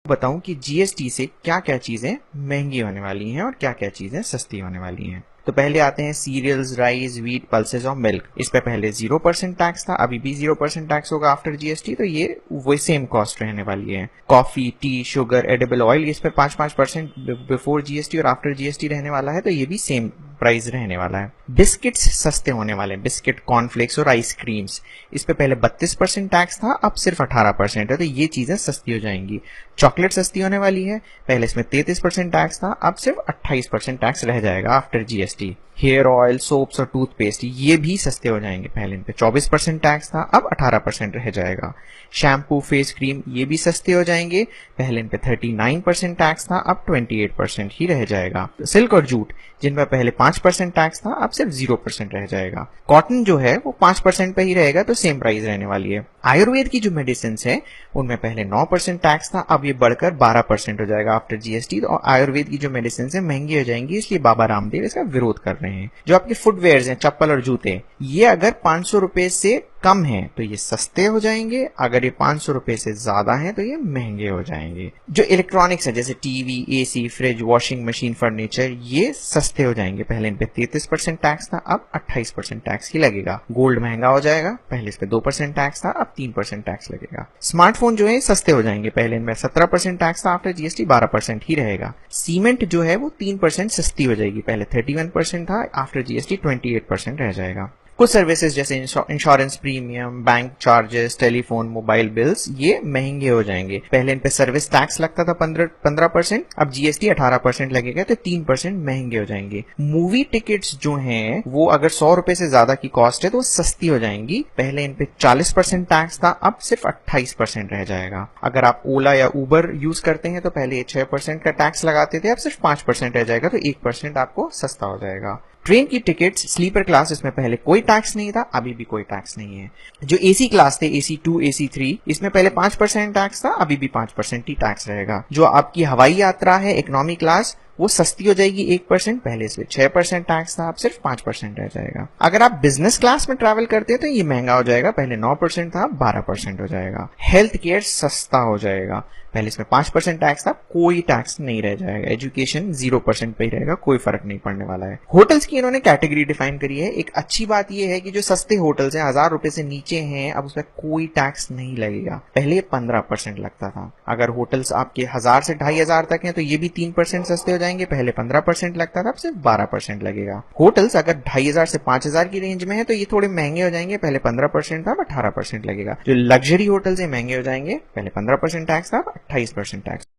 बताऊं कि जीएसटी से क्या क्या चीजें महंगी होने वाली हैं और क्या क्या चीजें सस्ती होने वाली हैं। तो पहले आते हैं सीरियल्स, राइस, व्हीट, पल्सेस और मिल्क। इस पे पहले 0% टैक्स था, अभी भी 0% टैक्स होगा आफ्टर जीएसटी, तो ये वही सेम कॉस्ट रहने वाली है। Coffee, T, sugar, edible oil, इस पे 5% बिफोर जीएसटी और आफ्टर जीएसटी रहने वाला है, तो ये भी सेम प्राइस रहने वाला है। बिस्किट्स सस्ते होने वाले हैं, बिस्किट, कॉर्नफ्लेक्स और आइसक्रीम्स। इस पे पहले 32% टैक्स था, अब सिर्फ 18% है, तो ये चीजें सस्ती हो जाएंगी। चॉकलेट सस्ती होने वाली है, पहले इसमें 33% टैक्स था, अब सिर्फ 28% टैक्स रह जाएगा after GST. Hair oil, soaps और टूथपेस्ट ये भी सस्ते हो जाएंगे, पहले इन पे 24% टैक्स था, अब 18% रह जाएगा। शैम्पू, फेस क्रीम ये भी सस्ते हो जाएंगे, पहले इन पे 39% टैक्स था, अब 28% ही रह जाएगा। सिल्क और जूट जिन पर पहले 5% टैक्स था, अब सिर्फ 0% रह जाएगा। कॉटन जो है वो 5% पे ही रहेगा, तो सेम प्राइस रहने वाली है। आयुर्वेद की जो मेडिसिन है उनमें पहले 9% टैक्स था, अब ये बढ़कर 12% हो जाएगा आफ्टर जीएसटी। तो आयुर्वेद की जो मेडिसिन है महंगी हो जाएंगी, इसलिए बाबा रामदेव इसका विरोध कर रहे हैं। जो आपके फुटवेयर हैं, चप्पल और जूते, ये अगर 500 रुपए से कम है तो ये सस्ते हो जाएंगे, अगर ये 500 रुपए से ज्यादा है तो ये महंगे हो जाएंगे। जो इलेक्ट्रॉनिक्स है जैसे TV, AC, fridge, washing machine, furniture, ये सस्ते हो जाएंगे, पहले इन पे 33% टैक्स था, अब 28% टैक्स ही लगेगा। गोल्ड महंगा हो जाएगा, पहले इस पे 2% टैक्स था, अब 3% टैक्स लगेगा। स्मार्टफोन जो है सस्ते हो जाएंगे, पहले इनमें 17% टैक्स था, आफ्टर जीएसटी 12% ही रहेगा। सीमेंट जो है वो 3% सस्ती हो जाएगी, पहले 31% था, आफ्टर जीएसटी 28% रह जाएगा। कुछ सर्विसेज जैसे insurance premium, bank charges, telephone, mobile bills ये महंगे हो जाएंगे, पहले इन पे सर्विस टैक्स लगता था 15%, अब जीएसटी 18% लगेगा, तो 3% महंगे हो जाएंगे। मूवी टिकट्स जो हैं वो अगर 100 रुपए से ज्यादा की कॉस्ट है तो वो सस्ती हो जाएंगी, पहले इन पे 40% टैक्स था, अब सिर्फ 28% रह जाएगा। अगर आप ओला या उबर यूज करते हैं तो पहले 6% का टैक्स लगाते थे, अब सिर्फ 5% रह जाएगा, तो 1% आपको सस्ता हो जाएगा। ट्रेन की टिकट्स स्लीपर क्लास, इसमें पहले कोई टैक्स नहीं था, अभी भी कोई टैक्स नहीं है। जो एसी क्लास थे, AC2, AC3, इसमें पहले 5% टैक्स था, अभी भी 5% ही टैक्स रहेगा। जो आपकी हवाई यात्रा है इकोनॉमी क्लास, वो सस्ती हो जाएगी 1%, पहले इसमें 6% टैक्स था, अब सिर्फ 5% रह जाएगा। अगर आप बिजनेस क्लास में ट्रैवल करते हैं तो ये महंगा हो जाएगा, पहले 9% था, 12% हो जाएगा। हेल्थ केयर सस्ता हो जाएगा, पहले इसमें 5% टैक्स था, कोई टैक्स नहीं रह जाएगा। एजुकेशन 0% पे ही रहेगा, कोई फर्क नहीं पड़ने वाला है। होटल्स की इन्होंने कैटेगरी डिफाइन करी है। एक अच्छी बात यह है कि जो सस्ते होटल्स हैं, 1000 रुपए से नीचे हैं, अब उसमें कोई टैक्स नहीं लगेगा, पहले 15% लगता था। अगर होटल्स आपके 1000 से 2500 तक हैं तो ये भी 3% सस्ते हो जाएंगे, पहले 15% लगता था, अब सिर्फ 12% लगेगा। होटल्स अगर 2500 से 5000 की रेंज में है तो ये थोड़े महंगे हो जाएंगे, पहले 15% था, अब 18% लगेगा। जो लग्जरी होटल्स है महंगे हो जाएंगे, पहले 15% टैक्स था, 28% टैक्स।